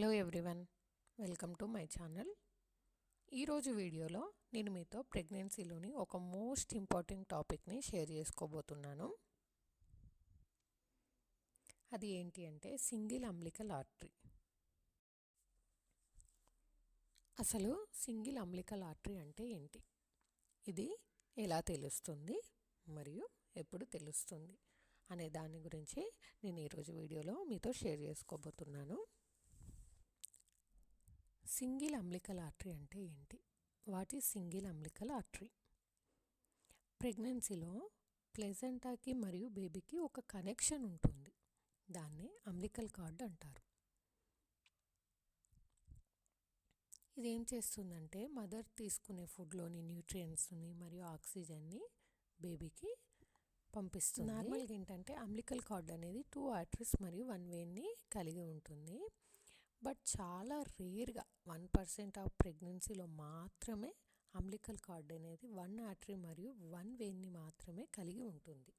Hello everyone, welcome to my channel. ఈరోజు వీడియోలో నేను మీతో ప్రెగ్నెన్సీలోని ఒక మోస్ట్ ఇంపార్టెంట్ టాపిక్ని షేర్ చేసుకోబోతున్నాను. అది ఏంటి అంటే సింగిల్ అంబ్లికల్ ఆర్టరీ. అసలు సింగిల్ అంబ్లికల్ ఆర్టరీ అంటే ఏంటి, ఇది ఎలా తెలుస్తుంది మరియు ఎప్పుడు తెలుస్తుంది అనే దాని గురించి నేను ఈరోజు వీడియోలో మీతో షేర్ చేసుకోబోతున్నాను. సింగిల్ అంబ్లికల్ ఆర్టరీ అంటే ఏంటి? What is single umbilical artery? ప్రెగ్నెన్సీలో ప్లెజెంటాకి మరియు బేబీకి ఒక కనెక్షన్ ఉంటుంది. దాన్ని అంబ్లికల్ కార్డ్ అంటారు. ఇదేం చేస్తుందంటే మదర్ తీసుకునే ఫుడ్లోని న్యూట్రియంట్స్ని మరియు ఆక్సిజన్ని బేబీకి పంపిస్తుంది. నార్మల్గా ఏంటంటే అంబ్లికల్ కార్డ్ అనేది 2 ఆర్టరీస్ మరియు 1 వెయిన్ని కలిగి ఉంటుంది. బట్ చాలా రేర్గా 1% ఆఫ్ ప్రెగ్నెన్సీలో మాత్రమే అంబ్లికల్ కార్డ్ అనేది 1 ఆర్టరీ మరియు 1 వెయిన్ని మాత్రమే కలిగి ఉంటుంది.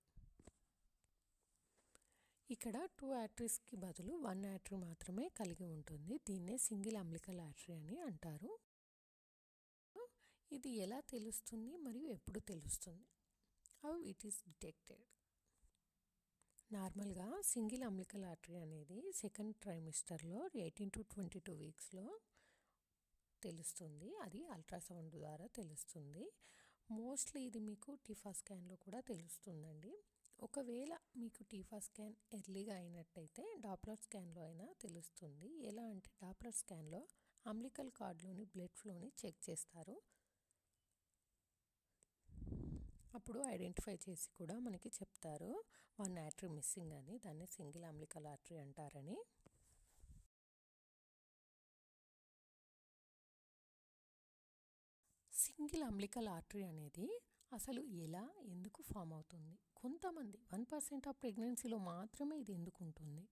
ఇక్కడ 2 ఆర్టరీస్కి బదులు 1 ఆర్టరీ మాత్రమే కలిగి ఉంటుంది. దీన్నే సింగిల్ అంబ్లికల్ ఆర్టరీ అని అంటారు. ఇది ఎలా తెలుస్తుంది మరియు ఎప్పుడు తెలుస్తుంది? How it is detected? నార్మల్గా సింగిల్ అంబ్లికల్ ఆర్టరీ అనేది సెకండ్ ట్రైమిస్టర్లో 18 to 22 వీక్స్లో తెలుస్తుంది. అది అల్ట్రాసౌండ్ ద్వారా తెలుస్తుంది. మోస్ట్లీ ఇది మీకు టీఫా స్కాన్లో కూడా తెలుస్తుందండి. ఒకవేళ మీకు టీఫా స్కాన్ ఎర్లీగా అయినట్టయితే డాప్లర్ స్కాన్లో అయినా తెలుస్తుంది. ఎలా అంటే డాప్లర్ స్కాన్లో అంబ్లికల్ కార్డ్లోని బ్లడ్ ఫ్లోని చెక్ చేస్తారు. అప్పుడు ఐడెంటిఫై చేసి కూడా మనకి చెప్తారు 1 ఆర్టరీ మిస్సింగ్ అని. దాన్ని సింగిల్ అంబ్లికల్ ఆర్టరీ అంటారని. సింగిల్ అంబ్లికల్ ఆర్టరీ అనేది అసలు ఎలా, ఎందుకు ఫామ్ అవుతుంది? కొంతమంది 1% ఆఫ్ ప్రెగ్నెన్సీలో మాత్రమే ఇది ఎందుకు ఉంటుంది?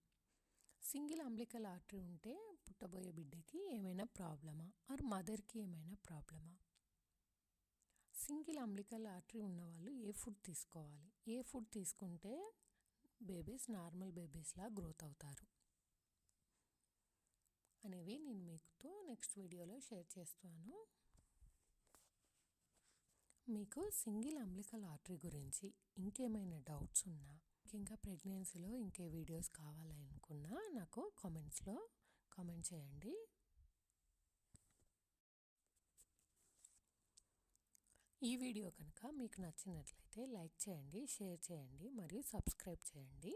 సింగిల్ అంబ్లికల్ ఆర్టరీ ఉంటే పుట్టబోయే బిడ్డకి ఏమైనా ప్రాబ్లమా ఆర్ మదర్కి ఏమైనా ప్రాబ్లమా? సింగిల్ అంబ్లికల్ ఆర్టరీ ఉన్నవాళ్ళు ఏ ఫుడ్ తీసుకోవాలి? ఏ ఫుడ్ తీసుకుంటే బేబీస్ నార్మల్ బేబీస్లా గ్రోత్ అవుతారు అనేవి నేను మీతో నెక్స్ట్ వీడియోలో షేర్ చేస్తాను. మీకు సింగిల్ అంబ్లికల్ ఆర్టరీ గురించి ఇంకేమైనా డౌట్స్ ఉన్నా, ఇంకా ప్రెగ్నెన్సీలో ఇంకే వీడియోస్ కావాలనుకున్నా నాకు కామెంట్స్లో కామెంట్ చేయండి. ఈ వీడియో కనుక మీకు నచ్చినట్లయితే లైక్ చేయండి, షేర్ చేయండి మరియు సబ్స్క్రైబ్ చేయండి.